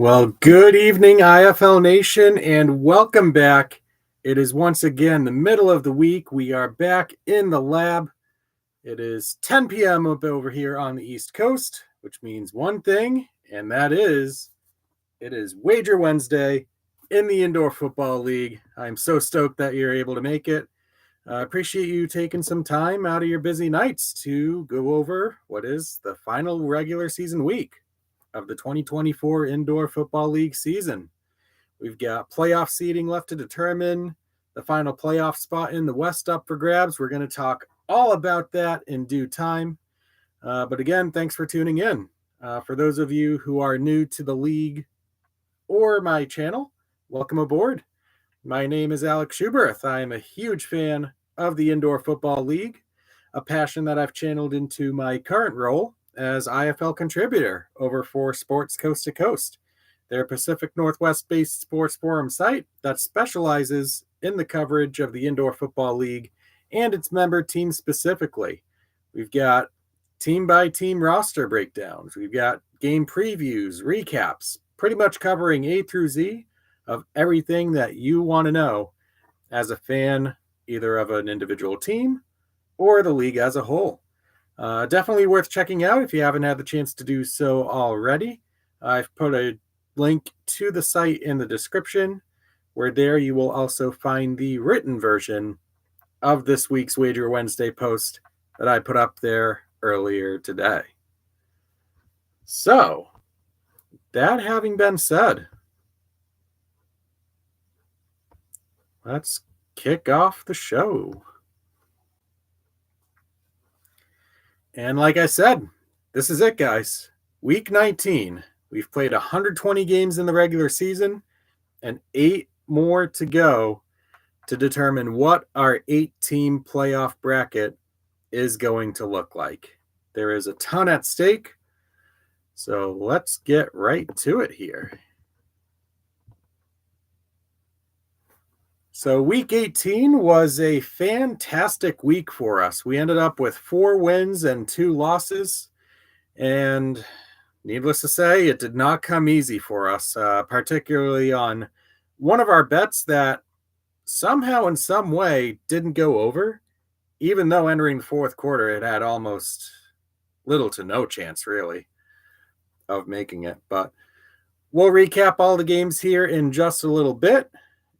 Well, good evening, IFL Nation, and welcome back. It is once again the middle of the week. We are back in the lab. It is 10 p.m. up over here on the East Coast, which means one thing, and that is it is Wager Wednesday in the Indoor Football League. I'm so stoked that you're able to make it. I appreciate you taking some time out of your busy nights to go over what is the final regular season week of the 2024 Indoor Football League season. We've got playoff seeding left to determine, the final playoff spot in the West up for grabs. We're going to talk all about that in due time. But again, thanks for tuning in. For those of you who are new to the league or my channel, welcome aboard. My name is Alex Schuberth. I am a huge fan of the Indoor Football League, a passion that I've channeled into my current role as IFL contributor over for Sports Coast to Coast, their Pacific Northwest-based sports forum site that specializes in the coverage of the Indoor Football League and its member teams specifically. We've got team-by-team roster breakdowns. We've got game previews, recaps, pretty much covering A through Z of everything that you want to know as a fan, either of an individual team or the league as a whole. Definitely worth checking out if you haven't had the chance to do so already. I've put a link to the site in the description, where there you will also find the written version of this week's Wager Wednesday post that I put up there earlier today. So, that having been said, let's kick off the show. And like I said, this is it, guys. Week 19. We've played 120 games in the regular season and 8 more to go to determine what our 8-team playoff bracket is going to look like. There is a ton at stake, so let's get right to it here. So week 18 was a fantastic week for us. We ended up with 4 wins and 2 losses, and needless to say, it did not come easy for us, particularly on one of our bets that somehow in some way didn't go over, even though entering the fourth quarter it had almost little to no chance really of making it. But we'll recap all the games here in just a little bit,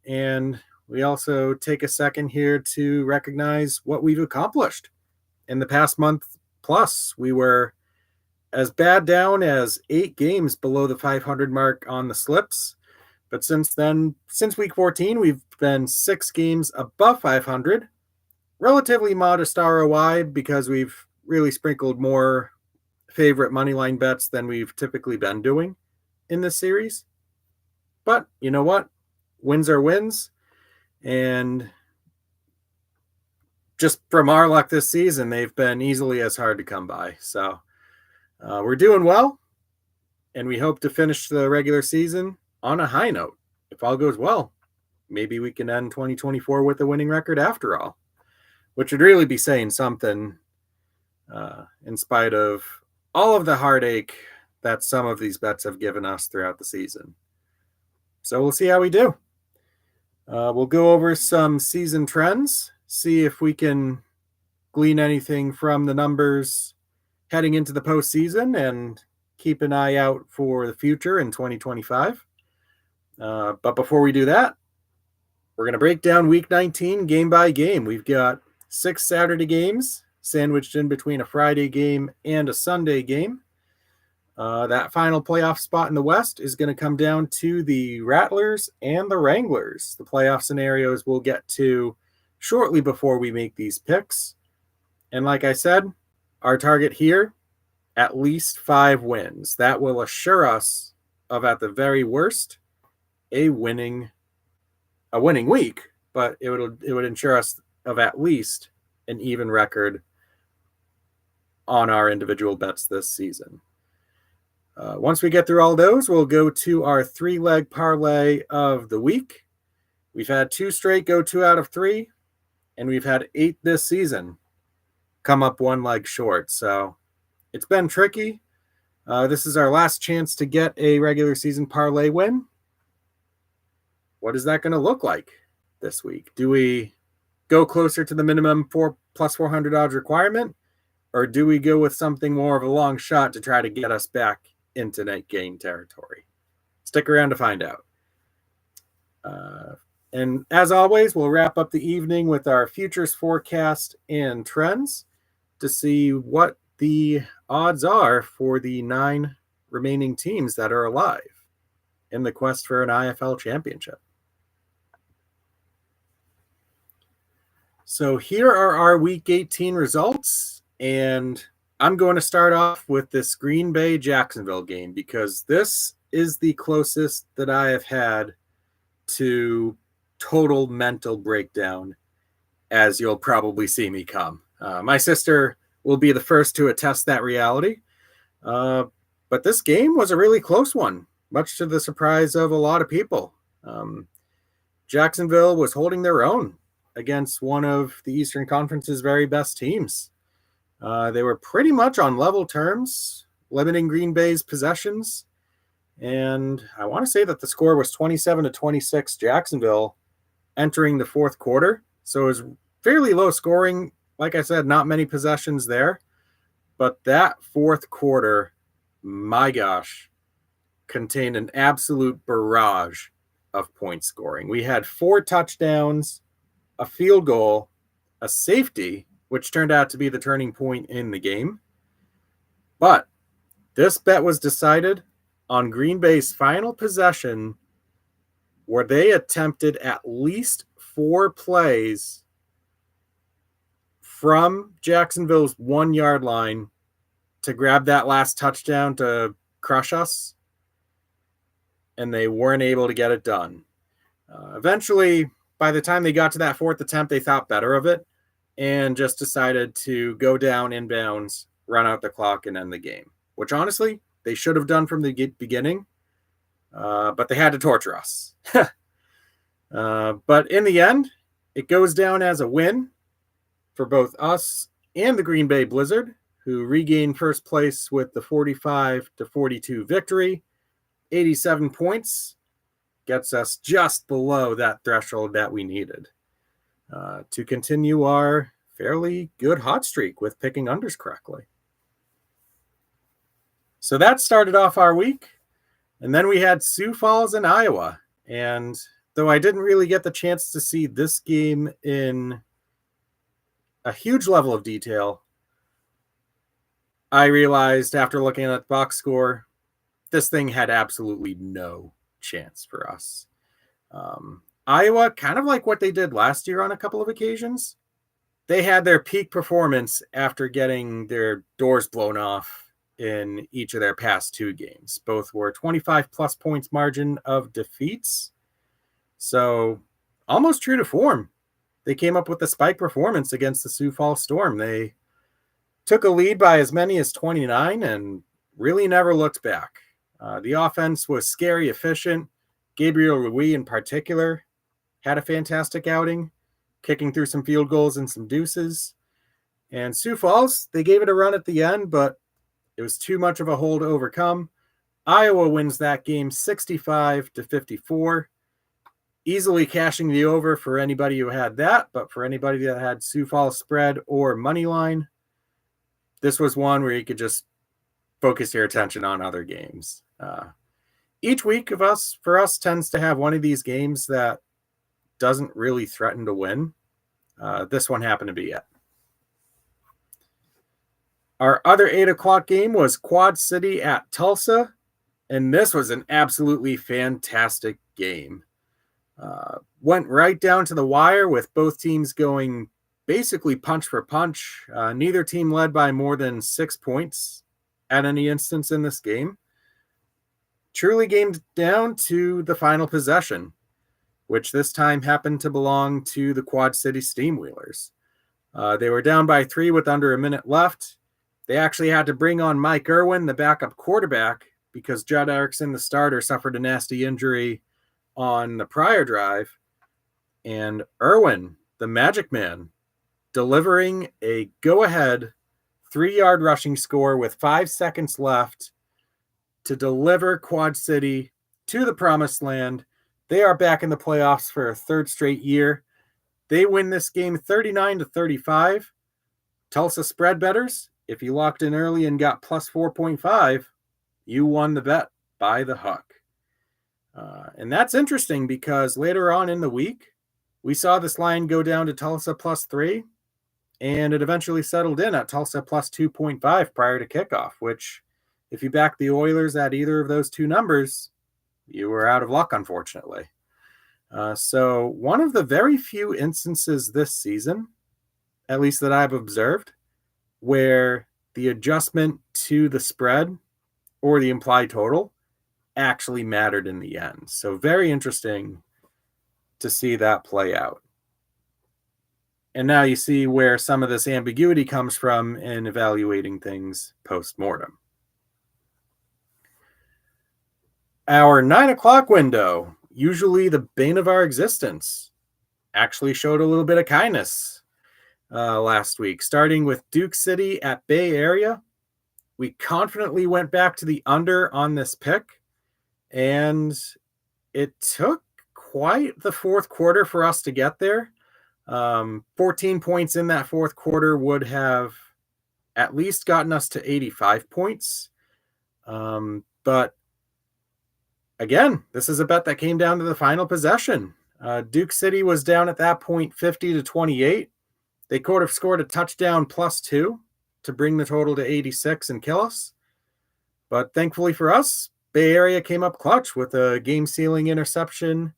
and we also take a second here to recognize what we've accomplished in the past month plus. We were as bad down as 8 games below the 500 mark on the slips. But since then, since week 14, we've been 6 games above 500. Relatively modest ROI because we've really sprinkled more favorite moneyline bets than we've typically been doing in this series. But you know what? Wins are wins. And just from our luck this season, they've been easily as hard to come by. So we're doing well, and we hope to finish the regular season on a high note. If all goes well, maybe we can end 2024 with a winning record after all, which would really be saying something in spite of all of the heartache that some of these bets have given us throughout the season. So we'll see how we do. We'll go over some season trends, see if we can glean anything from the numbers heading into the postseason, and keep an eye out for the future in 2025. But before we do that, we're going to break down week 19 game by game. We've got 6 Saturday games sandwiched in between a Friday game and a Sunday game. That final playoff spot in the West is going to come down to the Rattlers and the Wranglers. The playoff scenarios we'll get to shortly before we make these picks. And like I said, our target here, at least 5 wins. That will assure us of, at the very worst, a winning week, but it would ensure us of at least an even record on our individual bets this season. Once we get through all those, we'll go to our 3-leg parlay of the week. We've had 2 straight go 2 out of 3, and we've had 8 this season come up 1 leg short. So it's been tricky, This is our last chance to get a regular season parlay win. What is that going to look like this week? Do we go closer to the minimum plus 400 odds requirement, or do we go with something more of a long shot to try to get us back into net gain territory? Stick around to find out. And as always, we'll wrap up the evening with our futures forecast and trends to see what the odds are for the 9 remaining teams that are alive in the quest for an IFL championship. So here are our Week 18 results, and I'm going to start off with this Green Bay-Jacksonville game because this is the closest that I have had to total mental breakdown, as you'll probably see me come. My sister will be the first to attest that reality. But this game was a really close one, much to the surprise of a lot of people. Jacksonville was holding their own against one of the Eastern Conference's very best teams. They were pretty much on level terms, limiting Green Bay's possessions. And I want to say that the score was 27-26 Jacksonville entering the fourth quarter. So it was fairly low scoring. Like I said, not many possessions there. But that fourth quarter, my gosh, contained an absolute barrage of point scoring. We had 4 touchdowns, a field goal, a safety, which turned out to be the turning point in the game. But this bet was decided on Green Bay's final possession, where they attempted at least 4 plays from Jacksonville's 1-yard line to grab that last touchdown to crush us, and they weren't able to get it done. Eventually, by the time they got to that 4th attempt, they thought better of it and just decided to go down inbounds, run out the clock, and end the game, which honestly they should have done from the beginning, but they had to torture us. But in the end, it goes down as a win for both us and the Green Bay Blizzard, who regained first place with the 45-42 victory. 87 points gets us just below that threshold that we needed to continue our fairly good hot streak with picking unders correctly. So that started off our week. And then we had Sioux Falls and Iowa. And though I didn't really get the chance to see this game in a huge level of detail, I realized after looking at the box score, this thing had absolutely no chance for us. Iowa, kind of like what they did last year on a couple of occasions, they had their peak performance after getting their doors blown off in each of their past 2 games. Both were 25-plus points margin of defeats. So almost true to form. They came up with a spike performance against the Sioux Falls Storm. They took a lead by as many as 29 and really never looked back. The offense was scary efficient. Gabriel Rui in particular had a fantastic outing, kicking through some field goals and some deuces. And Sioux Falls, they gave it a run at the end, but it was too much of a hole to overcome. Iowa wins that game 65-54, easily cashing the over for anybody who had that, but for anybody that had Sioux Falls spread or money line, this was one where you could just focus your attention on other games. Each week for us tends to have one of these games that doesn't really threaten to win. This one happened to be it. Our other 8 o'clock game was Quad City at Tulsa, and this was an absolutely fantastic game. Went right down to the wire with both teams going basically punch for punch. Neither team led by more than 6 points at any instance in this game. Truly gamed down to the final possession, which this time happened to belong to the Quad City Steamwheelers. They were down by 3 with under a minute left. They actually had to bring on Mike Irwin, the backup quarterback, because Judd Erickson, the starter, suffered a nasty injury on the prior drive. And Irwin, the magic man, delivering a go-ahead 3-yard rushing score with 5 seconds left to deliver Quad City to the promised land. They are back in the playoffs for a third straight year. They win this game 39-35. Tulsa spread bettors, if you locked in early and got plus 4.5, you won the bet by the hook. And that's interesting because later on in the week, we saw this line go down to Tulsa plus 3, and it eventually settled in at Tulsa plus 2.5 prior to kickoff, which, if you back the Oilers at either of those two numbers, you were out of luck, unfortunately. So one of the very few instances this season, at least that I've observed, where the adjustment to the spread or the implied total actually mattered in the end. So very interesting to see that play out. And now you see where some of this ambiguity comes from in evaluating things post-mortem. Our 9 o'clock window, usually the bane of our existence, actually showed a little bit of kindness last week. Starting with Duke City at Bay Area, we confidently went back to the under on this pick, and it took quite the fourth quarter for us to get there. 14 points in that fourth quarter would have at least gotten us to 85 points. But again, this is a bet that came down to the final possession. Duke City was down at that point 50-28. They could have scored a touchdown plus 2 to bring the total to 86 and kill us. But thankfully for us, Bay Area came up clutch with a game-sealing interception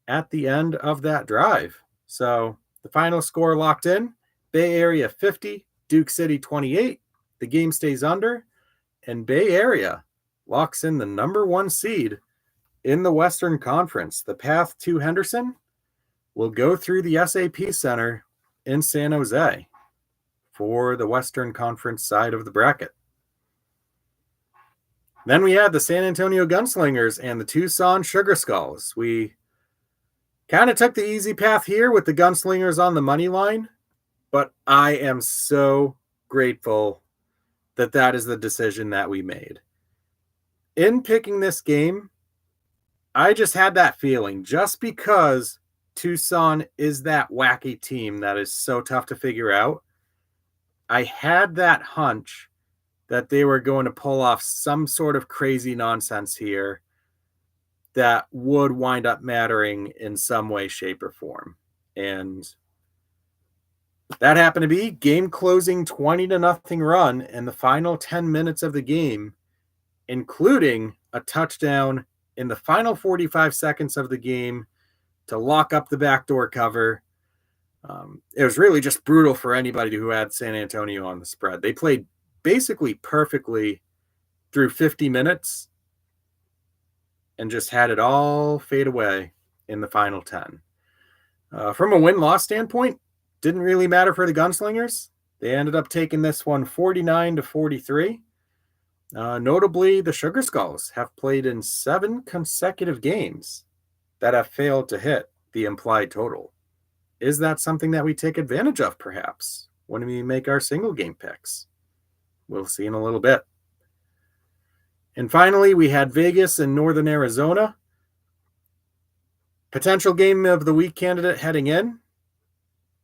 at the end of that drive. So the final score locked in, Bay Area 50, Duke City 28. The game stays under, and Bay Area locks in the number 1 seed in the Western Conference. The path to Henderson will go through the SAP Center in San Jose for the Western Conference side of the bracket. Then we had the San Antonio Gunslingers and the Tucson Sugar Skulls. We kind of took the easy path here with the Gunslingers on the money line, but I am so grateful that that is the decision that we made. In picking this game, I just had that feeling, just because Tucson is that wacky team that is so tough to figure out. I had that hunch that they were going to pull off some sort of crazy nonsense here that would wind up mattering in some way, shape, or form. And that happened to be game closing 20-0 run in the final 10 minutes of the game, including a touchdown in the final 45 seconds of the game to lock up the backdoor cover. It was really just brutal for anybody who had San Antonio on the spread. They played basically perfectly through 50 minutes and just had it all fade away in the final 10. From a win-loss standpoint, didn't really matter for the Gunslingers. They ended up taking this one 49-43. Notably, the Sugar Skulls have played in 7 consecutive games that have failed to hit the implied total. Is that something that we take advantage of, perhaps, when we make our single game picks? We'll see in a little bit. And finally, we had Vegas and Northern Arizona. Potential game of the week candidate heading in.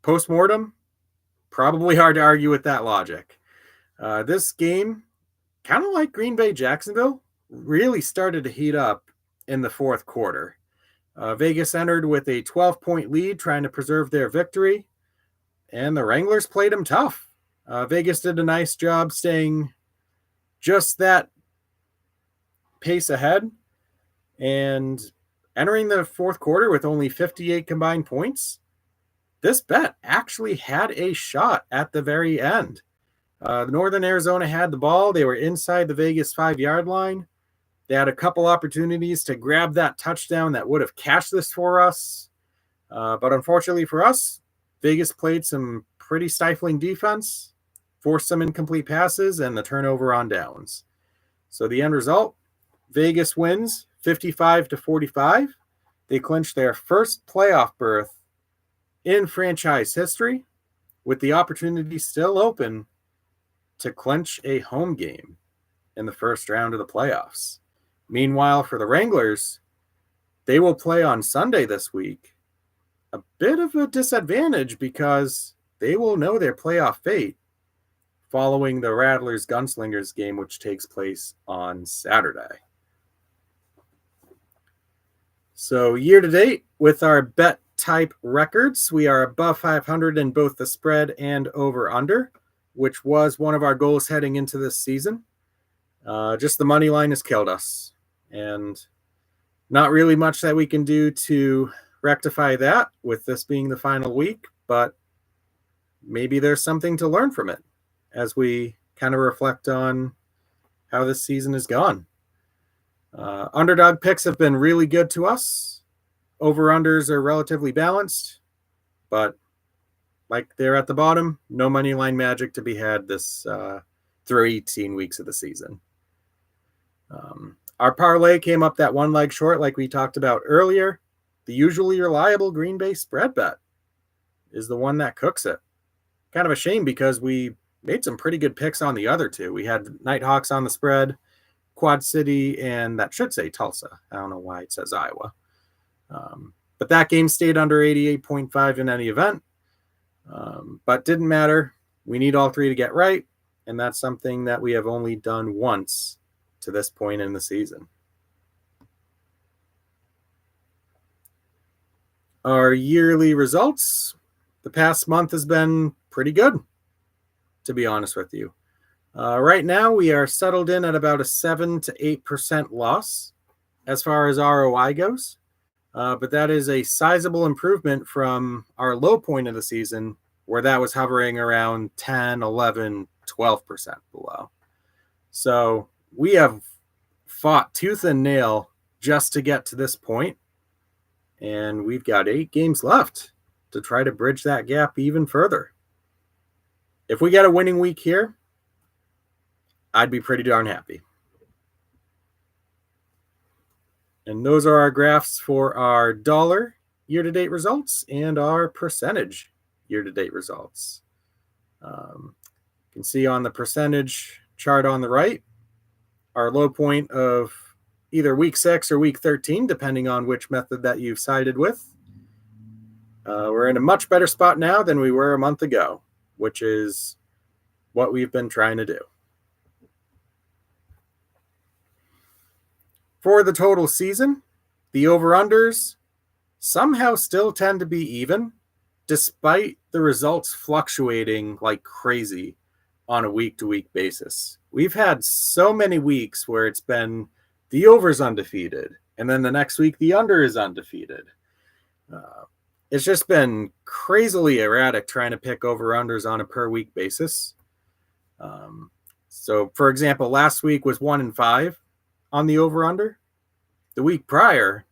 Post-mortem, probably hard to argue with that logic. This game, kind of like Green Bay Jacksonville, really started to heat up in the fourth quarter. Vegas entered with a 12-point lead, trying to preserve their victory, and the Wranglers played them tough. Vegas did a nice job staying just that pace ahead, and entering the fourth quarter with only 58 combined points, this bet actually had a shot at the very end. Northern Arizona had the ball. They were inside the Vegas 5-yard line. They had a couple opportunities to grab that touchdown that would have cashed this for us. But unfortunately for us, Vegas played some pretty stifling defense, forced some incomplete passes, and the turnover on downs. So the end result, Vegas wins 55-45. They clinched their first playoff berth in franchise history, with the opportunity still open to clinch a home game in the first round of the playoffs. Meanwhile, for the Wranglers, they will play on Sunday this week. A bit of a disadvantage because they will know their playoff fate following the Rattlers Gunslingers game, which takes place on Saturday. So year to date, with our bet type records, we are above 500 in both the spread and over under, which was one of our goals heading into this season. Just the money line has killed us, and not really much that we can do to rectify that with this being the final week, but maybe there's something to learn from it as we kind of reflect on how this season has gone. Underdog picks have been really good to us. Over-unders are relatively balanced, but like they're at the bottom, no money line magic to be had this through 18 weeks of the season. Our parlay came up that one leg short like we talked about earlier. The usually reliable Green Bay spread bet is the one that cooks it. Kind of a shame because we made some pretty good picks on the other two. We had Nighthawks on the spread, Quad City, and that should say Tulsa. I don't know why it says Iowa. But that game stayed under 88.5 in any event. But didn't matter. We need all three to get right, and that's something that we have only done once to this point in the season. Our yearly results, the past month has been pretty good, to be honest with you. Right now, we are settled in at about a 7 to 8% loss as far as ROI goes. But that is a sizable improvement from our low point of the season, where that was hovering around 10, 11, 12% below. So we have fought tooth and nail just to get to this point, and we've got 8 games left to try to bridge that gap even further. If we get a winning week here, I'd be pretty darn happy. And those are our graphs for our dollar year-to-date results and our percentage year-to-date results. You can see on the percentage chart on the right, our low point of either week 6 or week 13, depending on which method that you've sided with. We're in a much better spot now than we were a month ago, which is what we've been trying to do. For the total season, the over-unders somehow still tend to be even, despite the results fluctuating like crazy on a week-to-week basis. We've had so many weeks where it's been the over's undefeated, and then the next week the under is undefeated. It's just been crazily erratic trying to pick over-unders on a per-week basis. So, for example, last week was 1-5 on the over-under. The week prior,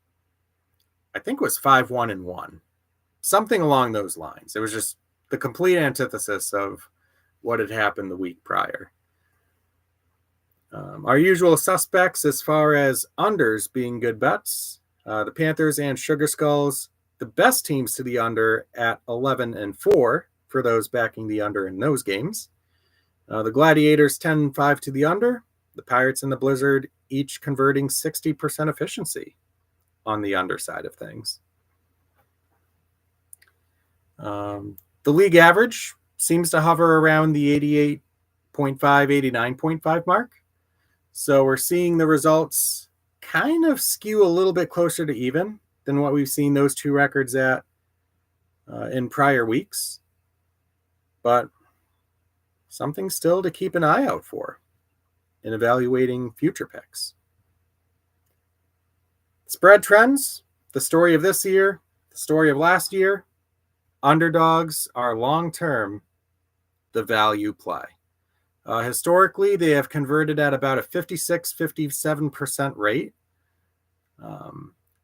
I think, was 5-1-1. Something along those lines. It was just the complete antithesis of what had happened the week prior. Our usual suspects as far as unders being good bets, the Panthers and Sugar Skulls, the best teams to the under at 11-4 for those backing the under in those games. The Gladiators 10-5 to the under. The Pirates and the Blizzard each converting 60% efficiency on the underside of things. The league average seems to hover around the 88.5, 89.5 mark. So we're seeing the results kind of skew a little bit closer to even than what we've seen those two records at in prior weeks. But something still to keep an eye out for in evaluating future picks. Spread trends, the story of this year, the story of last year, underdogs are long-term the value play. Historically, they have converted at about a 56-57% rate.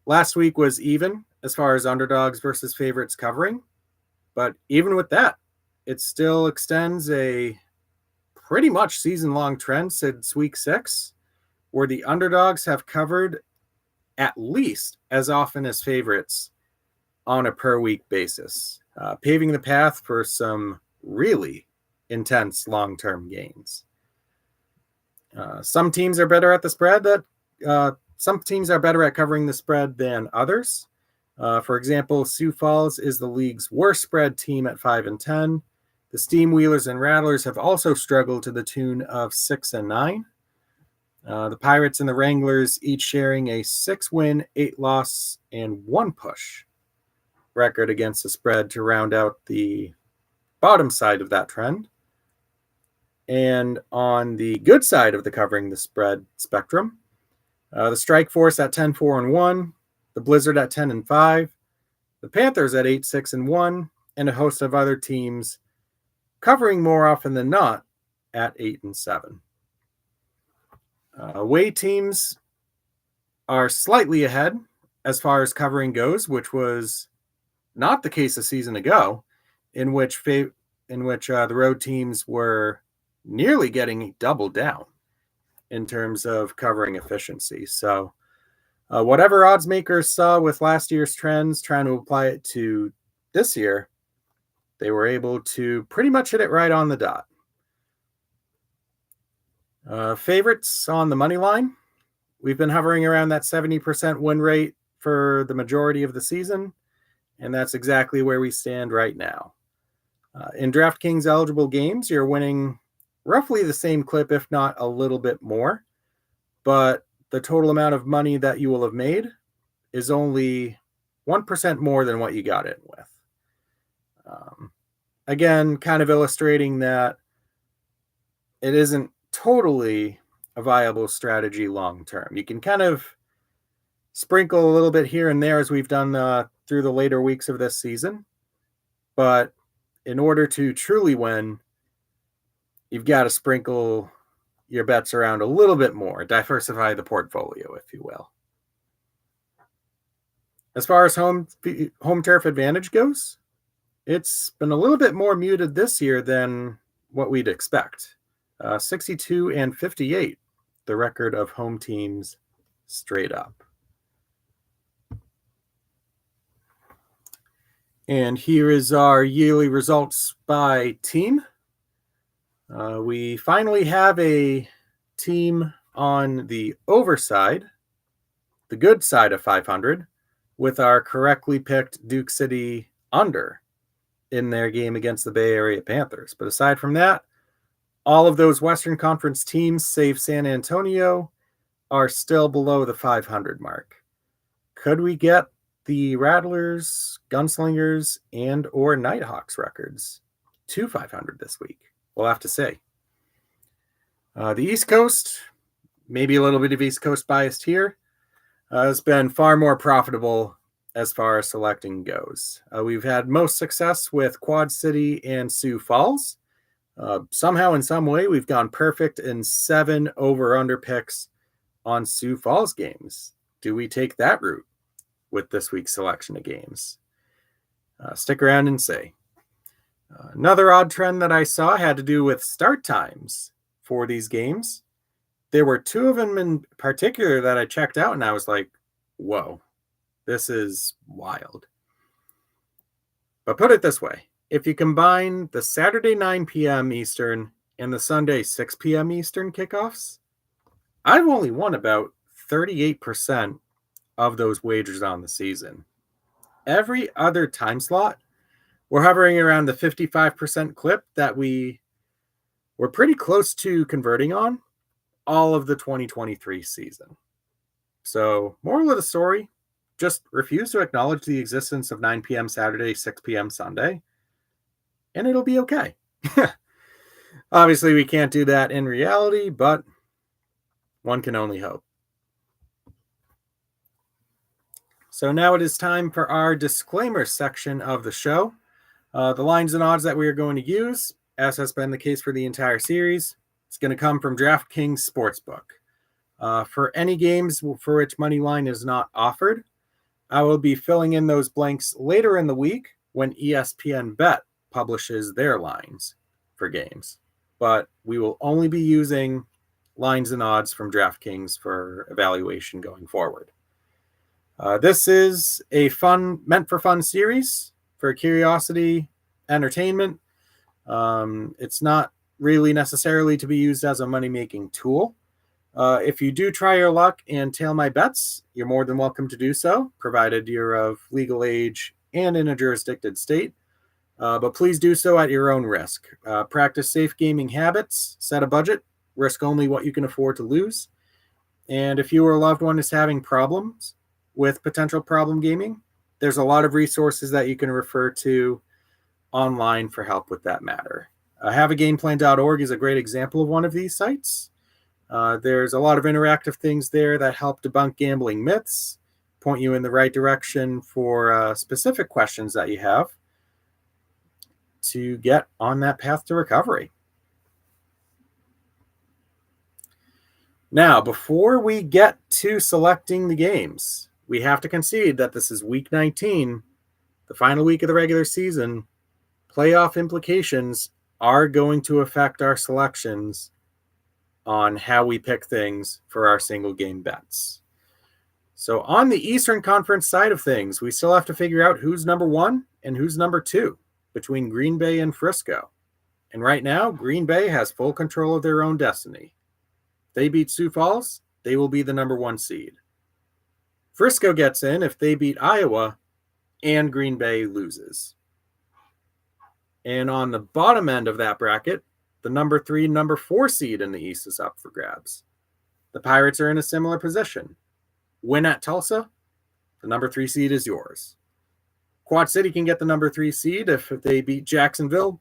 Last week was even as far as underdogs versus favorites covering. But even with that, it still extends a pretty much season-long trend since week 6, where the underdogs have covered at least as often as favorites on a per-week basis, paving the path for some really intense long-term gains. Some teams are better at the spread. Some teams are better at covering the spread than others. For example, Sioux Falls is the league's worst spread team at 5-10. The Steam Wheelers and Rattlers have also struggled to the tune of 6-9. The Pirates and the Wranglers each sharing a 6-win, 8-loss, and 1 push record against the spread to round out the bottom side of that trend. And on the good side of the covering the spread spectrum, the Strike Force at 10-4-1, the Blizzard at 10-5, the Panthers at 8-6-1, and a host of other teams covering more often than not at 8-7. Away teams are slightly ahead as far as covering goes, which was not the case a season ago, in which the road teams were nearly getting double down in terms of covering efficiency. So whatever odds makers saw with last year's trends, trying to apply it to this year, they were able to pretty much hit it right on the dot. Favorites on the money line. We've been hovering around that 70% win rate for the majority of the season, and that's exactly where we stand right now. In DraftKings eligible games, you're winning roughly the same clip, if not a little bit more, but the total amount of money that you will have made is only 1% more than what you got in with. Again, kind of illustrating that it isn't totally a viable strategy long term. You can kind of sprinkle a little bit here and there as we've done through the later weeks of this season, but in order to truly win, you've got to sprinkle your bets around a little bit more, diversify the portfolio, if you will. As far as home turf advantage goes, it's been a little bit more muted this year than what we'd expect. 62-58, the record of home teams straight up. And here is our yearly results by team. We finally have a team on the overside, the good side of 500, with our correctly picked Duke City under in their game against the Bay Area Panthers. But aside from that, all of those Western Conference teams, save San Antonio, are still below the 500 mark. Could we get the Rattlers, Gunslingers, and or Nighthawks records to 500 this week? We'll have to say. The East Coast, maybe a little bit of East Coast biased here, has been far more profitable as far as selecting goes. We've had most success with Quad City and Sioux Falls. Somehow, in some way, we've gone perfect in 7 over-under picks on Sioux Falls games. Do we take that route with this week's selection of games? Stick around and say. Another odd trend that I saw had to do with start times for these games. There were 2 of them in particular that I checked out, and I was like, whoa, this is wild. But put it this way. If you combine the Saturday 9 p.m. Eastern and the Sunday 6 p.m. Eastern kickoffs, I've only won about 38% of those wagers on the season. Every other time slot, we're hovering around the 55% clip that we were pretty close to converting on all of the 2023 season. So, moral of the story, just refuse to acknowledge the existence of 9 p.m. Saturday, 6 p.m. Sunday, and it'll be okay. Obviously, we can't do that in reality, but one can only hope. So now it is time for our disclaimer section of the show. The lines and odds that we are going to use, as has been the case for the entire series, it's going to come from DraftKings Sportsbook. For any games for which money line is not offered, I will be filling in those blanks later in the week when ESPN Bet publishes their lines for games. But we will only be using lines and odds from DraftKings for evaluation going forward. This is a meant for fun series for curiosity, entertainment. It's not really necessarily to be used as a money-making tool. If you do try your luck and tail my bets, you're more than welcome to do so, provided you're of legal age and in a jurisdicted state. But please do so at your own risk. Practice safe gaming habits, set a budget, risk only what you can afford to lose. And if you or a loved one is having problems with potential problem gaming, there's a lot of resources that you can refer to online for help with that matter. HaveAGamePlan.org is a great example of one of these sites. There's a lot of interactive things there that help debunk gambling myths, point you in the right direction for specific questions that you have to get on that path to recovery. Now, before we get to selecting the games, we have to concede that this is week 19, the final week of the regular season. Playoff implications are going to affect our selections on how we pick things for our single game bets. So on the Eastern Conference side of things, we still have to figure out who's number 1 and who's number 2 between Green Bay and Frisco. And right now, Green Bay has full control of their own destiny. If they beat Sioux Falls, they will be the number 1 seed. Frisco gets in if they beat Iowa and Green Bay loses. And on the bottom end of that bracket, the number 3, number 4 seed in the East is up for grabs. The Pirates are in a similar position. Win at Tulsa, the number 3 seed is yours. Quad City can get the number 3 seed if they beat Jacksonville,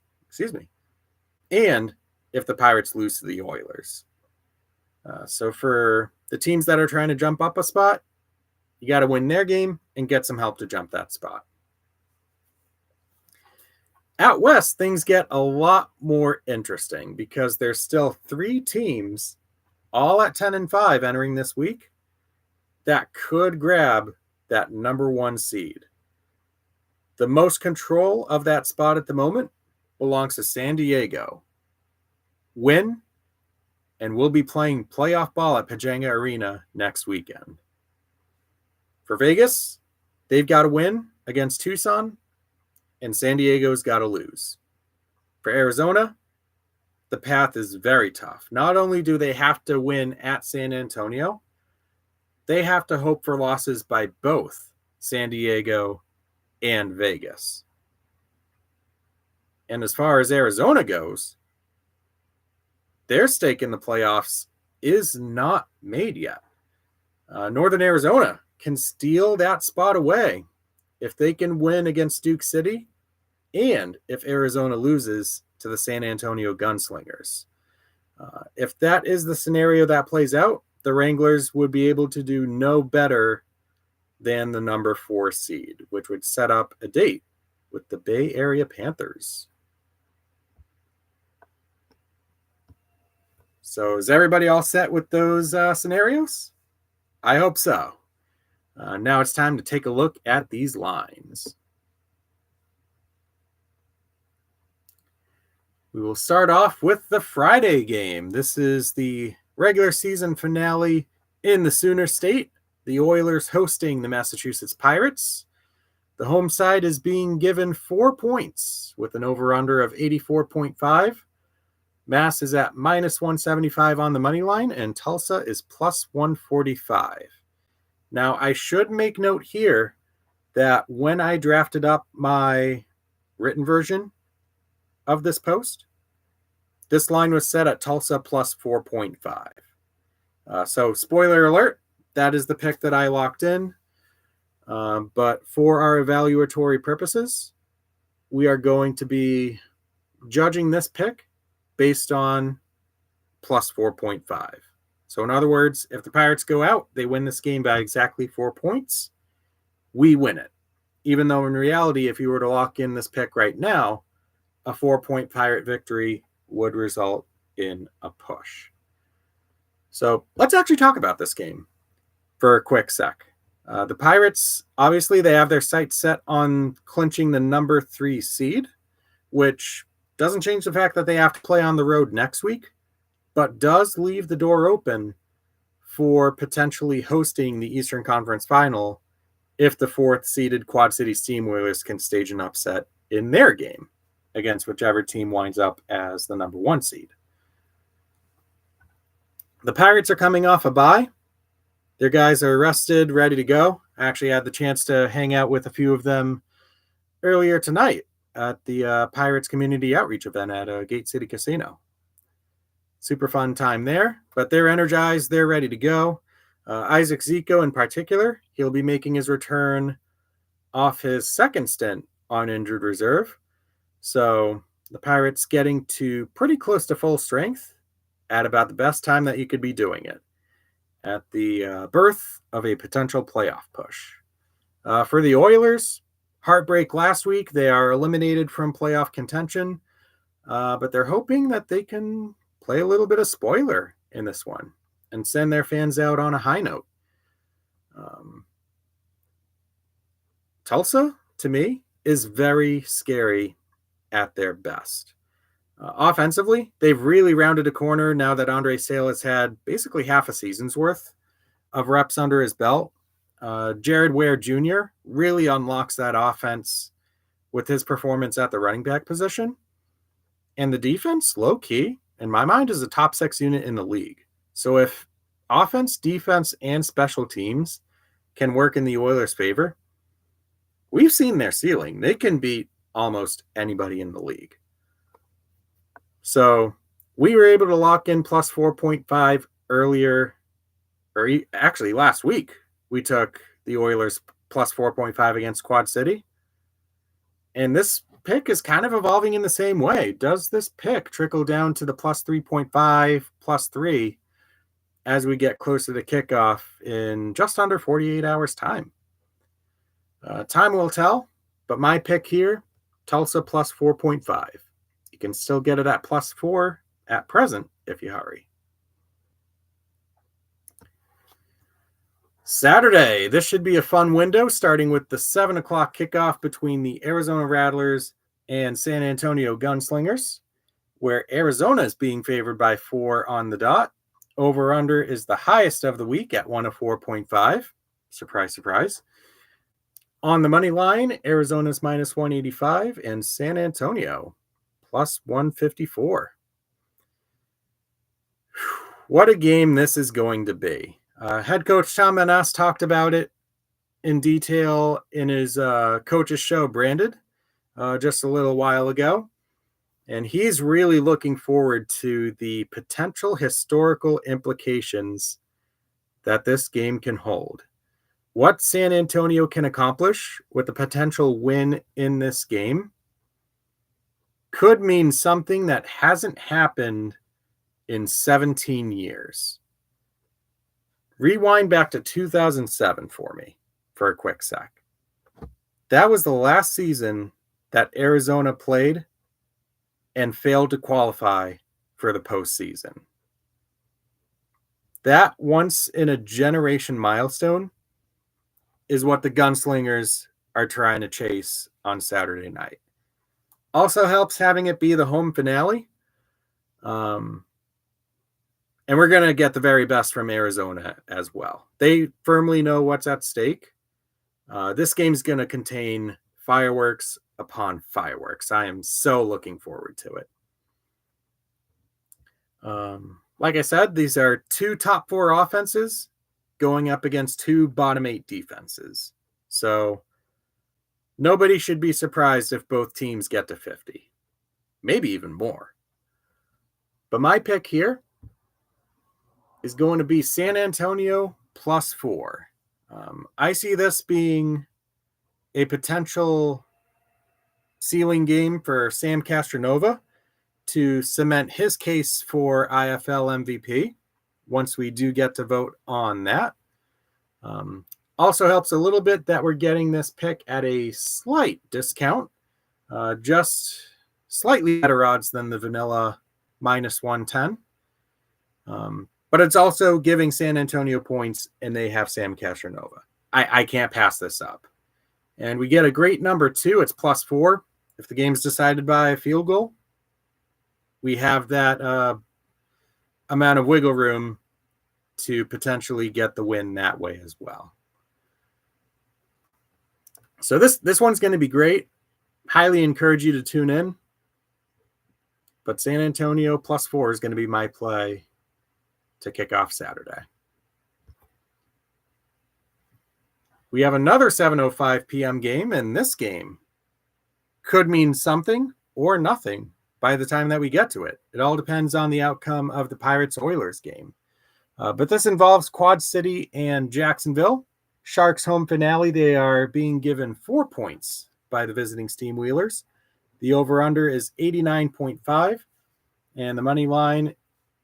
and if the Pirates lose to the Oilers. So for the teams that are trying to jump up a spot, you got to win their game and get some help to jump that spot. Out west, things get a lot more interesting because there's still 3 teams, all at 10-5 entering this week, that could grab that number 1 seed. The most control of that spot at the moment belongs to San Diego. Win, and we'll be playing playoff ball at Pajanga Arena next weekend. For Vegas, they've got to win against Tucson, and San Diego's got to lose. For Arizona, the path is very tough. Not only do they have to win at San Antonio, they have to hope for losses by both San Diego and Vegas. And as far as Arizona goes, their stake in the playoffs is not made yet. Northern Arizona can steal that spot away if they can win against Duke City and if Arizona loses to the San Antonio Gunslingers. If that is the scenario that plays out, the Wranglers would be able to do no better than the number 4 seed, which would set up a date with the Bay Area Panthers. So is everybody all set with those scenarios? I hope so. Now it's time to take a look at these lines. We will start off with the Friday game. This is the regular season finale in the Sooner State. The Oilers hosting the Massachusetts Pirates. The home side is being given 4 points with an over-under of 84.5. Mass is at minus 175 on the money line, and Tulsa is plus 145. Now, I should make note here that when I drafted up my written version of this post, this line was set at Tulsa plus 4.5. So, spoiler alert, that is the pick that I locked in. But for our evaluatory purposes, we are going to be judging this pick based on plus 4.5. So in other words, if the Pirates go out, they win this game by exactly 4 points, we win it. Even though in reality, if you were to lock in this pick right now, a 4-point Pirate victory would result in a push. So let's actually talk about this game for a quick sec. The Pirates, obviously, they have their sights set on clinching the number 3 seed, which doesn't change the fact that they have to play on the road next week, but does leave the door open for potentially hosting the Eastern Conference Final if the 4th-seeded Quad Cities Team Oilers can stage an upset in their game against whichever team winds up as the number 1 seed. The Pirates are coming off a bye. Their guys are rested, ready to go. I actually had the chance to hang out with a few of them earlier tonight at the Pirates Community Outreach event at Gate City Casino. Super fun time there, but they're energized. They're ready to go. Isaac Zico in particular, he'll be making his return off his second stint on injured reserve. So the Pirates getting to pretty close to full strength at about the best time that you could be doing it, at the birth of a potential playoff push. For the Oilers, heartbreak last week. They are eliminated from playoff contention, but they're hoping that they can play a little bit of spoiler in this one and send their fans out on a high note. Tulsa, to me, is very scary at their best. Offensively, they've really rounded a corner now that Andre Sale has had basically half a season's worth of reps under his belt. Jared Ware Jr. really unlocks that offense with his performance at the running back position. And the defense, low key, in my mind, is a top 6 unit in the league. So if offense, defense, and special teams can work in the Oilers' favor, we've seen their ceiling. They can beat almost anybody in the league. So we were able to lock in plus 4.5 earlier, or actually last week. We took the Oilers plus 4.5 against Quad City. And this pick is kind of evolving in the same way. Does this pick trickle down to the plus 3.5, plus 3 as we get closer to kickoff in just under 48 hours time? Time will tell, but my pick here, Tulsa plus 4.5. You can still get it at plus 4 at present if you hurry. Saturday, this should be a fun window, starting with the 7 o'clock kickoff between the Arizona Rattlers and San Antonio Gunslingers, where Arizona is being favored by 4 on the dot. Over-under is the highest of the week at 104.5. Surprise, surprise. On the money line, Arizona's minus 185 and San Antonio plus 154. What a game this is going to be. Head coach Tom Menas talked about it in detail in his coach's show, Branded, just a little while ago. And he's really looking forward to the potential historical implications that this game can hold. What San Antonio can accomplish with a potential win in this game could mean something that hasn't happened in 17 years. Rewind back to 2007 for me for a quick sec. That was the last season that Arizona played and failed to qualify for the postseason. That once-in-a-generation milestone is what the Gunslingers are trying to chase on Saturday night. Also helps having it be the home finale. And we're going to get the very best from Arizona as well. They firmly know what's at stake. This game's going to contain fireworks upon fireworks. I am so looking forward to it. Like I said, these are 2 top 4 offenses going up against 2 bottom 8 defenses. So nobody should be surprised if both teams get to 50. Maybe even more. But my pick here is going to be San Antonio plus 4. I see this being a potential ceiling game for Sam Castronova to cement his case for IFL MVP once we do get to vote on that. Also helps a little bit that we're getting this pick at a slight discount, just slightly better odds than the vanilla minus 110. But it's also giving San Antonio points, and they have Sam Castronova. I can't pass this up. And we get a great number, too. It's plus 4. If the game's decided by a field goal, we have that amount of wiggle room to potentially get the win that way as well. So this one's going to be great. Highly encourage you to tune in. But San Antonio plus 4 is going to be my play to kick off Saturday. We have another 7:05 p.m. game, and this game could mean something or nothing by the time that we get to it. It all depends on the outcome of the Pirates-Oilers game. But this involves Quad City and Jacksonville. Sharks home finale, they are being given 4 points by the visiting Steam Wheelers. The over-under is 89.5, and the money line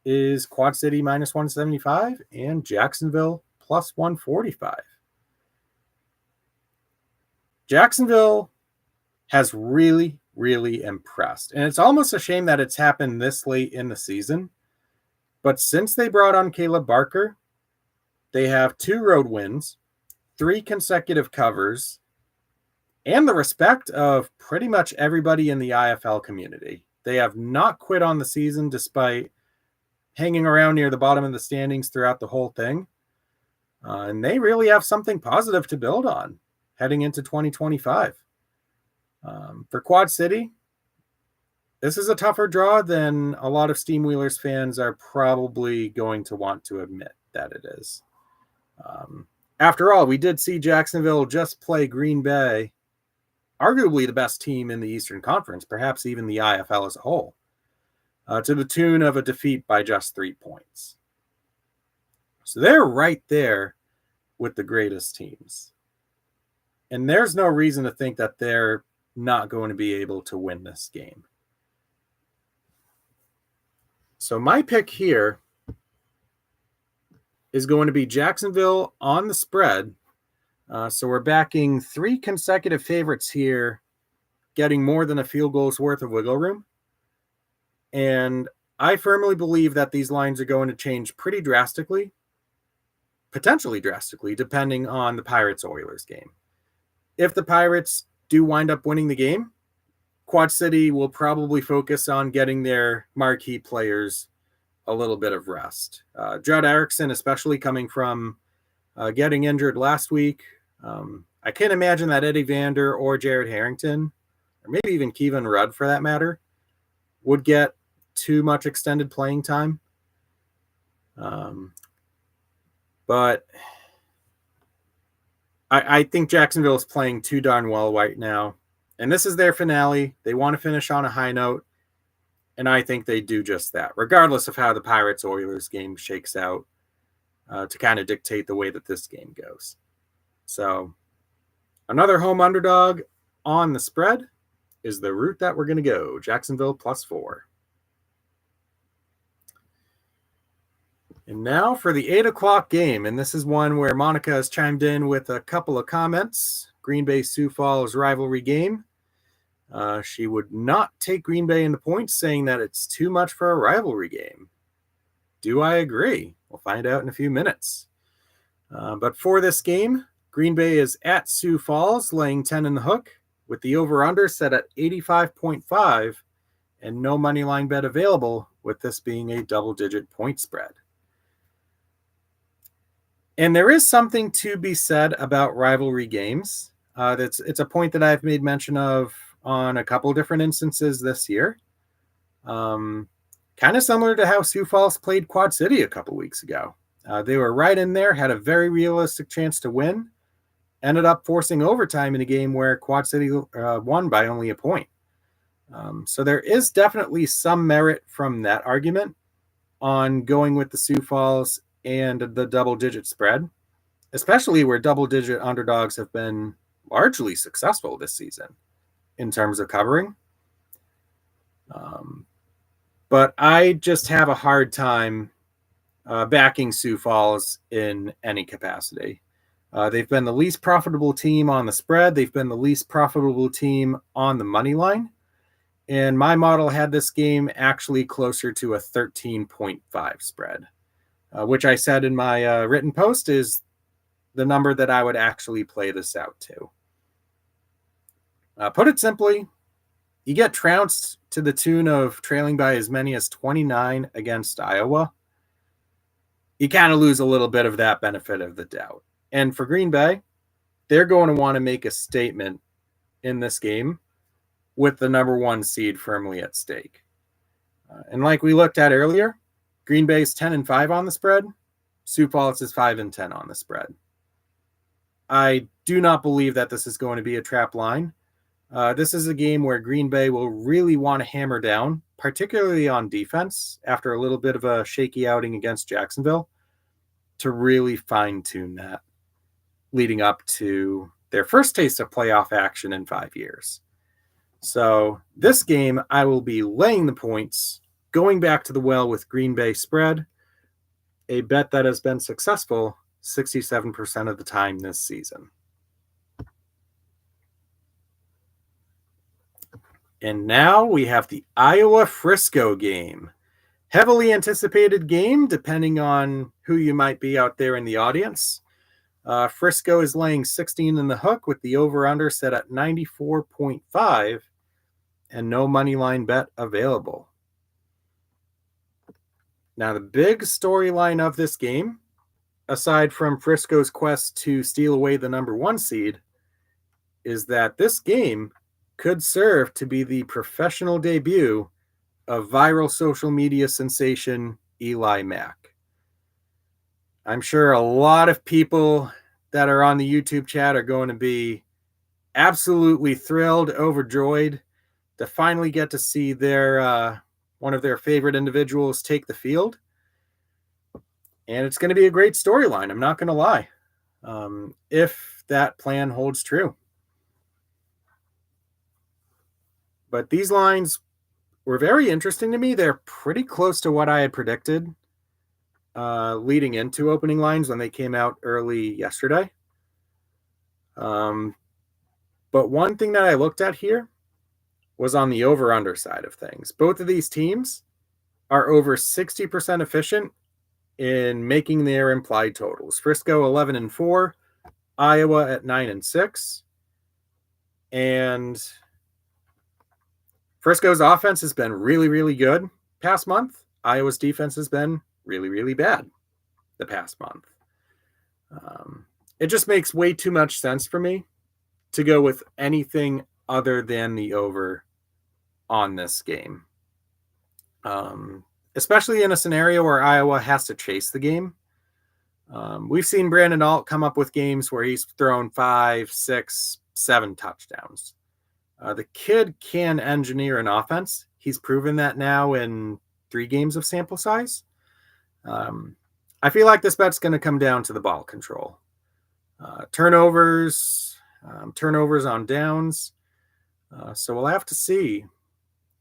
is Quad City minus 175 and Jacksonville plus 145. Jacksonville has really, really impressed. And it's almost a shame that it's happened this late in the season. But since they brought on Caleb Barker, they have 2 road wins, 3 consecutive covers, and the respect of pretty much everybody in the IFL community. They have not quit on the season despite hanging around near the bottom of the standings throughout the whole thing. And they really have something positive to build on heading into 2025. For Quad City, this is a tougher draw than a lot of Steam Wheelers fans are probably going to want to admit that it is. After all, we did see Jacksonville just play Green Bay, arguably the best team in the Eastern Conference, perhaps even the IFL as a whole, to the tune of a defeat by just 3 points. So they're right there with the greatest teams. And there's no reason to think that they're not going to be able to win this game. So my pick here is going to be Jacksonville on the spread. So we're backing 3 consecutive favorites here, getting more than a field goal's worth of wiggle room. And I firmly believe that these lines are going to change pretty drastically, potentially drastically, depending on the Pirates-Oilers game. If the Pirates do wind up winning the game, Quad City will probably focus on getting their marquee players a little bit of rest. Judd Erickson, especially coming from getting injured last week. I can't imagine that Eddie Vander or Jared Harrington, or maybe even Kevin Rudd for that matter, would get too much extended playing time. But I think Jacksonville is playing too darn well right now. And this is their finale. They want to finish on a high note. And I think they do just that, regardless of how the Pirates-Oilers game shakes out, to kind of dictate the way that this game goes. So another home underdog on the spread is the route that we're going to go. Jacksonville plus 4. And now for the 8 o'clock game. And this is one where Monica has chimed in with a couple of comments. Green Bay-Sioux Falls rivalry game. She would not take Green Bay in the points, saying that it's too much for a rivalry game. Do I agree? We'll find out in a few minutes. But for this game, Green Bay is at Sioux Falls, laying 10 in the hook, with the over-under set at 85.5, and no money line bet available, with this being a double-digit point spread. And there is something to be said about rivalry games. It's a point that I've made mention of on a couple different instances this year. Kind of similar to how Sioux Falls played Quad City a couple weeks ago. They were right in there, had a very realistic chance to win, ended up forcing overtime in a game where Quad City won by only a point. So there is definitely some merit from that argument on going with the Sioux Falls and the double-digit spread, especially where double-digit underdogs have been largely successful this season in terms of covering. But I just have a hard time backing Sioux Falls in any capacity. They've been the least profitable team on the spread. They've been the least profitable team on the money line. And my model had this game actually closer to a 13.5 spread, which I said in my written post is the number that I would actually play this out to. Put it simply, you get trounced to the tune of trailing by as many as 29 against Iowa. You kind of lose a little bit of that benefit of the doubt. And for Green Bay, they're going to want to make a statement in this game with the number 1 seed firmly at stake. And like we looked at earlier, Green Bay's 10-5 on the spread. Sioux Falls is 5-10 on the spread. I do not believe that this is going to be a trap line. This is a game where Green Bay will really want to hammer down, particularly on defense, after a little bit of a shaky outing against Jacksonville, to really fine-tune that, leading up to their first taste of playoff action in 5 years. So this game, I will be laying the points, going back to the well with Green Bay spread, a bet that has been successful 67% of the time this season. And now we have the Iowa-Frisco game. Heavily anticipated game, depending on who you might be out there in the audience. Frisco is laying 16 in the hook with the over-under set at 94.5 and no money line bet available. Now, the big storyline of this game, aside from Frisco's quest to steal away the number 1 seed, is that this game could serve to be the professional debut of viral social media sensation Eli Mack. I'm sure a lot of people that are on the YouTube chat are going to be absolutely thrilled, overjoyed to finally get to see their one of their favorite individuals take the field. And it's going to be a great storyline, I'm not going to lie, if that plan holds true. But these lines were very interesting to me. They're pretty close to what I had predicted leading into opening lines when they came out early yesterday. But one thing that I looked at here was on the over-under side of things. Both of these teams are over 60% efficient in making their implied totals. Frisco 11-4, Iowa at 9-6. And Frisco's offense has been really, really good past month. Iowa's defense has been really, really bad the past month. It just makes way too much sense for me to go with anything other than the over on this game. Especially in a scenario where Iowa has to chase the game. We've seen Brandon Alt come up with games where he's thrown 5, 6, 7 touchdowns. The kid can engineer an offense. He's proven that now in 3 games of sample size. I feel like this bet's going to come down to the ball control. Turnovers on downs. So we'll have to see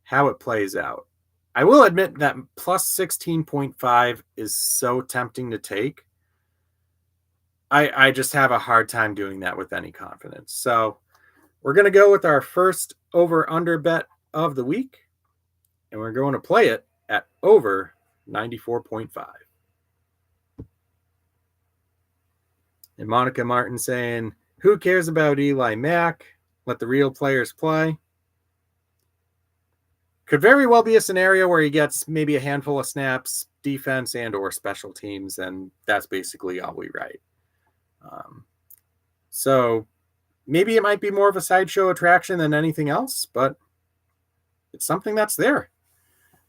how it plays out. I will admit that plus 16.5 is so tempting to take. I just have a hard time doing that with any confidence. So we're going to go with our first over-under bet of the week, and we're going to play it at over 94.5. And Monica Martin saying, who cares about Eli Mack? Let the real players play. Could very well be a scenario where he gets maybe a handful of snaps, defense and or special teams, and that's basically all we write. So maybe it might be more of a sideshow attraction than anything else, but it's something that's there.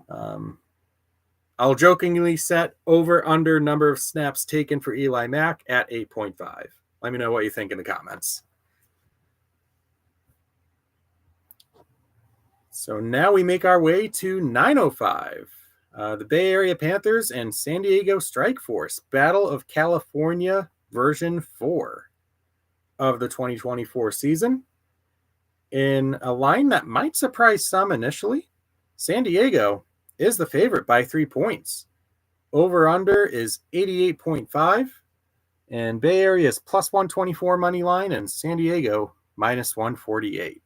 I'll jokingly set over under number of snaps taken for Eli Mack at 8.5. Let me know what you think in the comments. So now we make our way to 905. The Bay Area Panthers and San Diego Strike Force, Battle of California version 4 of the 2024 season. In a line that might surprise some initially, San Diego is the favorite by 3 points. Over-under is 88.5, and Bay Area is plus 124 money line, and San Diego minus 148.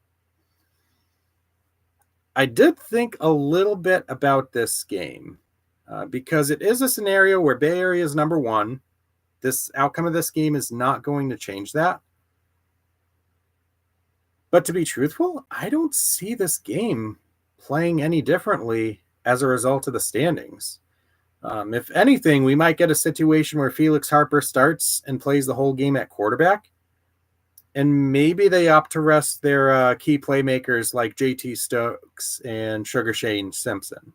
I did think a little bit about this game because it is a scenario where Bay Area is number 1. This outcome of this game is not going to change that. But to be truthful, I don't see this game playing any differently as a result of the standings. If anything, we might get a situation where Felix Harper starts and plays the whole game at quarterback. And maybe they opt to rest their key playmakers like JT Stokes and Sugar Shane Simpson.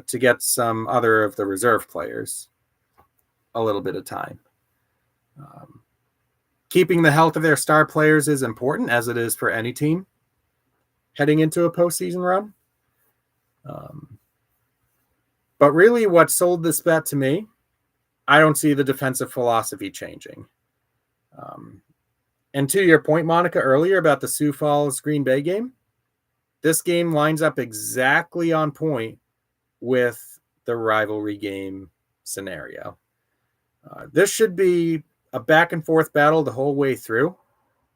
to get some other of the reserve players a little bit of time. Keeping the health of their star players is important, as it is for any team heading into a postseason run. But really what sold this bet to me, I don't see the defensive philosophy changing. And to your point, Monica, earlier about the Sioux Falls Green Bay game, this game lines up exactly on point with the rivalry game scenario. This should be a back and forth battle the whole way through.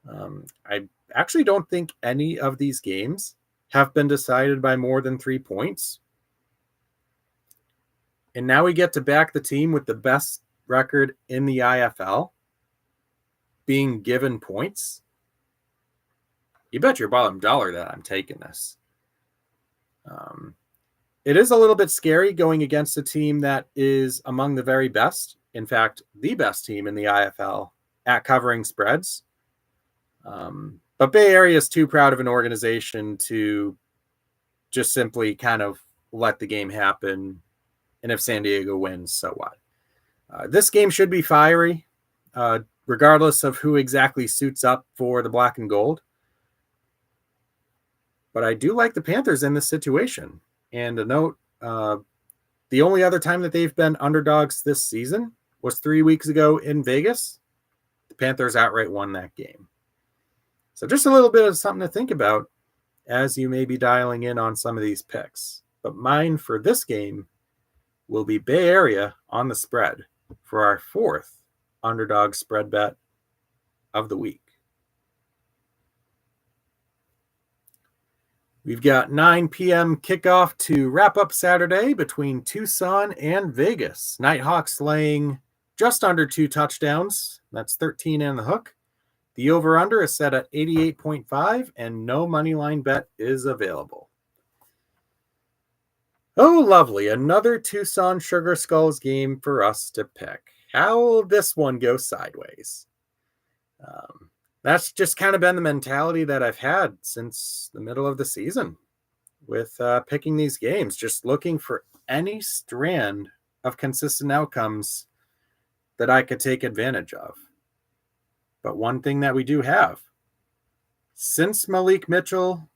I actually don't think any of these games have been decided by more than 3 points. And now we get to back the team with the best record in the IFL being given points. You bet your bottom dollar that I'm taking this. It is a little bit scary going against a team that is among the very best, in fact, the best team in the IFL at covering spreads. But Bay Area is too proud of an organization to just simply kind of let the game happen. And if San Diego wins, so what? This game should be fiery, regardless of who exactly suits up for the black and gold. But I do like the Panthers in this situation. And a note, the only other time that they've been underdogs this season was 3 weeks ago in Vegas. The Panthers outright won that game. So just a little bit of something to think about as you may be dialing in on some of these picks. But mine for this game will be Bay Area on the spread for our 4th underdog spread bet of the week. We've got 9 p.m. kickoff to wrap up Saturday between Tucson and Vegas. Nighthawks laying just under 2 touchdowns. That's 13 and the hook. The over-under is set at 88.5, and no money line bet is available. Oh, lovely. Another Tucson Sugar Skulls game for us to pick. How will this one go sideways? That's just kind of been the mentality that I've had since the middle of the season with picking these games, just looking for any strand of consistent outcomes that I could take advantage of. But one thing that we do have, since Malik Mitchell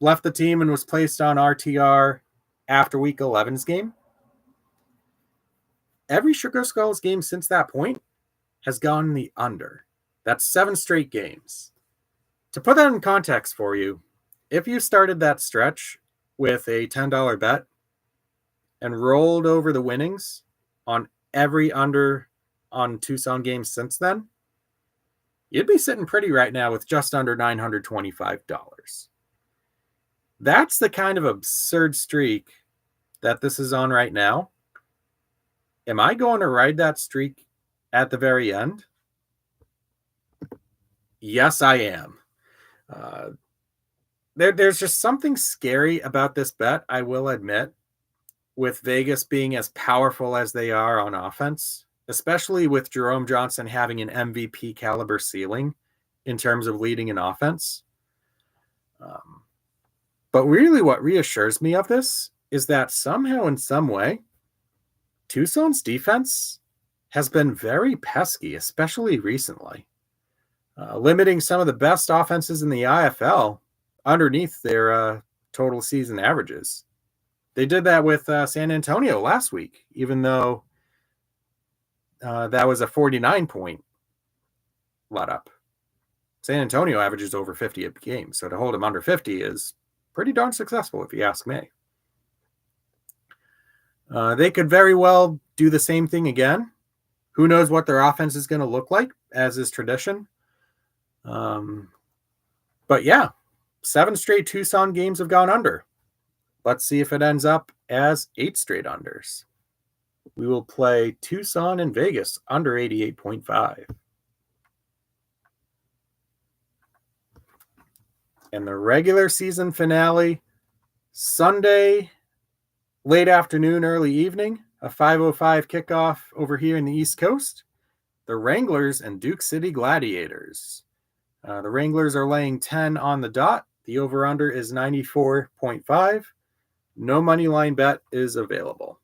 left the team and was placed on RTR after Week 11's game, every Sugar Skulls game since that point has gone the under. That's 7 straight games. To put that in context for you, if you started that stretch with a $10 bet and rolled over the winnings on every under on Tucson games since then, you'd be sitting pretty right now with just under $925. That's the kind of absurd streak that this is on right now. Am I going to ride that streak at the very end? Yes, I am. There's just something scary about this bet, I will admit, with Vegas being as powerful as they are on offense, especially with Jerome Johnson having an MVP caliber ceiling in terms of leading an offense. But really what reassures me of this is that somehow in some way, Tucson's defense has been very pesky, especially recently. Limiting some of the best offenses in the IFL underneath their total season averages. They did that with San Antonio last week, even though that was a 49-point let up. San Antonio averages over 50 a game, so to hold them under 50 is pretty darn successful, if you ask me. They could very well do the same thing again. Who knows what their offense is going to look like, as is tradition. But yeah, 7 straight Tucson games have gone under. Let's see if it ends up as 8 straight unders. We will play Tucson and Vegas under 88.5. And the regular season finale, Sunday, late afternoon, early evening, a 5:05 kickoff over here in the East Coast. The Wranglers and Duke City Gladiators. The Wranglers are laying 10 on the dot. The over-under is 94.5. No money line bet is available.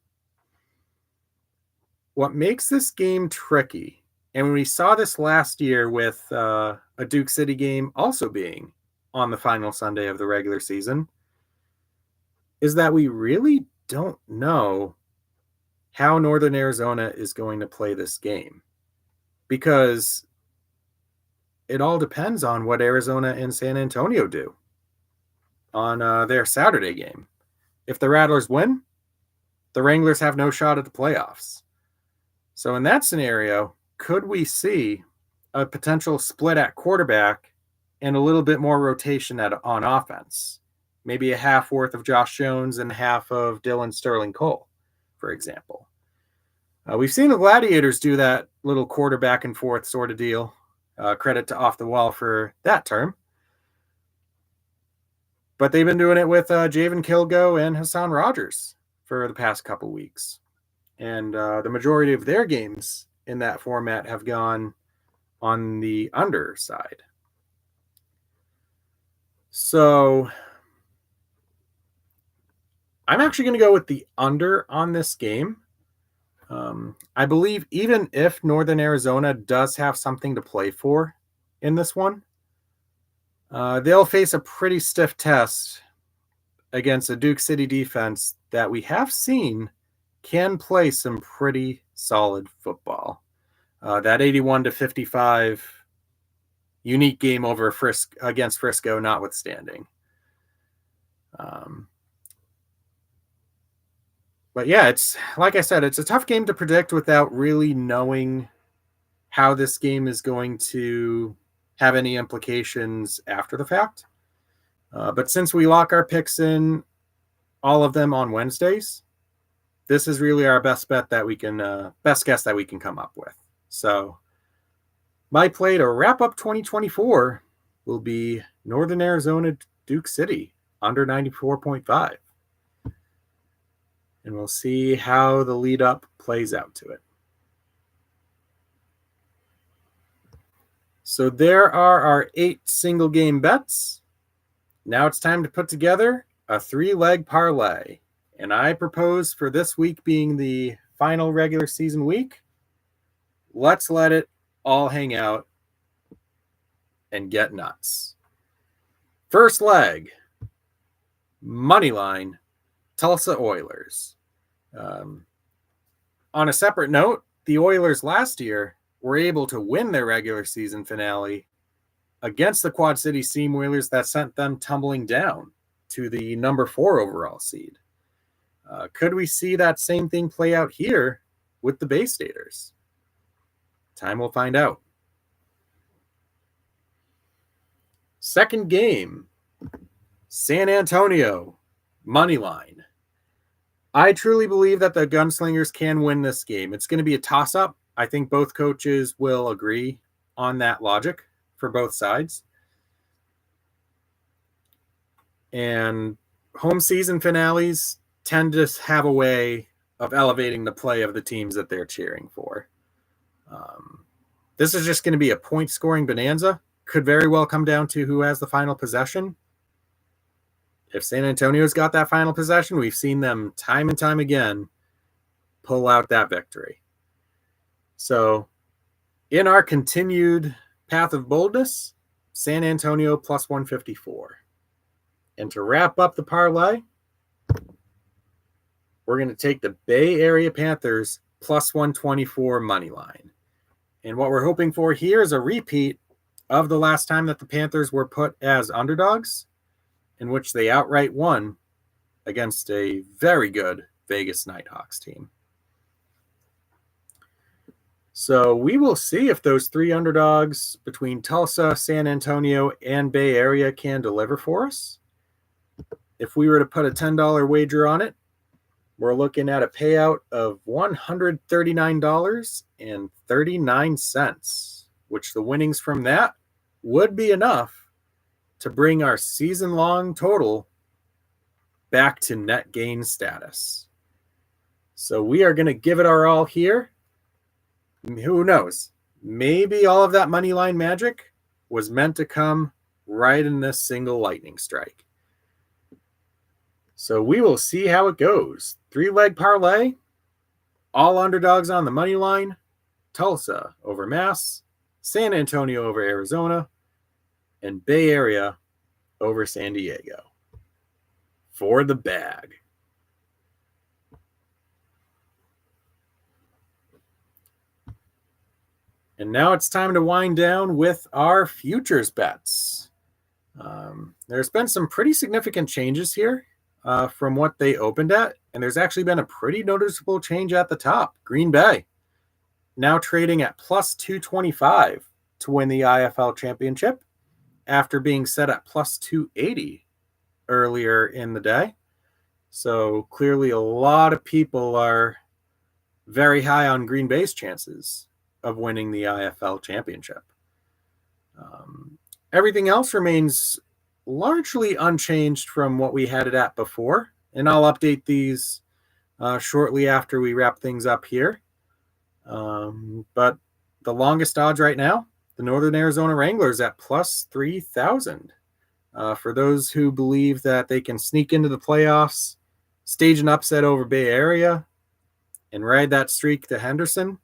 What makes this game tricky, and we saw this last year with a Duke City game also being on the final Sunday of the regular season, is that we really don't know how Northern Arizona is going to play this game, because it all depends on what Arizona and San Antonio do on their Saturday game. If the Rattlers win, the Wranglers have no shot at the playoffs. So in that scenario, could we see a potential split at quarterback and a little bit more rotation on offense? Maybe a half worth of Josh Jones and half of Dylan Sterling Cole, for example. We've seen the Gladiators do that little quarterback and forth sort of deal. Credit to Off the Wall for that term. But they've been doing it with Javen Kilgo and Hassan Rogers for the past couple weeks. And the majority of their games in that format have gone on the under side. So I'm actually going to go with the under on this game. I believe even if Northern Arizona does have something to play for in this one, they'll face a pretty stiff test against a Duke City defense that we have seen can play some pretty solid football. That 81-55 unique game over against Frisco notwithstanding. But yeah, it's like I said, it's a tough game to predict without really knowing how this game is going to have any implications after the fact. But since we lock our picks in, all of them on Wednesdays, this is really our best bet that we can, best guess that we can come up with. So my play to wrap up 2024 will be Northern Arizona, Duke City, under 94.5. And we'll see how the lead up plays out to it. So there are our 8 single game bets. Now it's time to put together a 3-leg parlay. And I propose for this week being the final regular season week, let's let it all hang out and get nuts. First leg, money line, Tulsa Oilers. On a separate note, the Oilers last year were able to win their regular season finale against the Quad City Steam Whalers that sent them tumbling down to the number 4 overall seed. Could we see that same thing play out here with the Bay Staters? Time will find out. Second game, San Antonio, money line. I truly believe that the Gunslingers can win this game. It's going to be a toss-up. I think both coaches will agree on that logic for both sides. And home season finales tend to have a way of elevating the play of the teams that they're cheering for. This is just going to be a point-scoring bonanza. Could very well come down to who has the final possession. If San Antonio's got that final possession, we've seen them time and time again pull out that victory. So in our continued path of boldness, San Antonio plus 154. And to wrap up the parlay, we're going to take the Bay Area Panthers plus 124 money line. And what we're hoping for here is a repeat of the last time that the Panthers were put as underdogs, in which they outright won against a very good Vegas Nighthawks team. So we will see if those 3 underdogs between Tulsa, San Antonio, and Bay Area can deliver for us. If we were to put a $10 wager on it, we're looking at a payout of $139.39, which the winnings from that would be enough to bring our season-long total back to net gain status. So we are going to give it our all here. Who knows? Maybe all of that money line magic was meant to come right in this single lightning strike. So we will see how it goes. 3-leg parlay, all underdogs on the money line. Tulsa over Mass, San Antonio over Arizona, and Bay Area over San Diego for the bag. And now it's time to wind down with our futures bets. There's been some pretty significant changes here from what they opened at, and there's actually been a pretty noticeable change at the top. Green Bay now trading at plus 225 to win the IFL championship after being set at plus 280 earlier in the day. So clearly a lot of people are very high on Green Bay's chances of winning the IFL championship. Everything else remains largely unchanged from what we had it at before, and I'll update these shortly after we wrap things up here. But the longest odds right now, the Northern Arizona Wranglers at plus 3,000. For those who believe that they can sneak into the playoffs, stage an upset over Bay Area, and ride that streak to Henderson,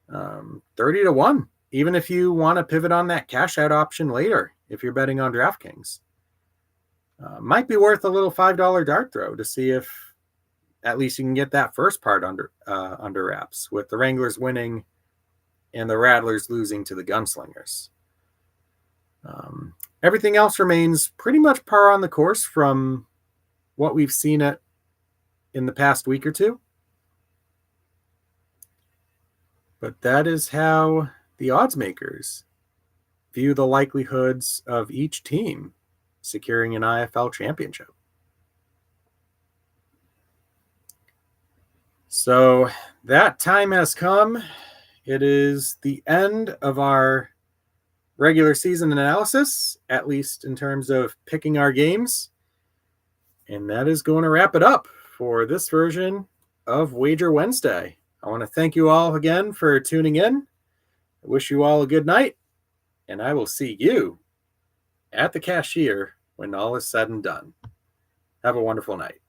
30-1. Even if you want to pivot on that cash out option later, if you're betting on DraftKings. Might be worth a little $5 dart throw to see if at least you can get that first part under wraps, with the Wranglers winning and the Rattlers losing to the Gunslingers. Everything else remains pretty much par on the course from what we've seen it in the past week or two. But that is how the odds makers view the likelihoods of each team securing an IFL championship. So that time has come. It is the end of our regular season analysis, at least in terms of picking our games. And that is going to wrap it up for this version of Wager Wednesday. I want to thank you all again for tuning in. I wish you all a good night, and I will see you at the cashier when all is said and done. Have a wonderful night.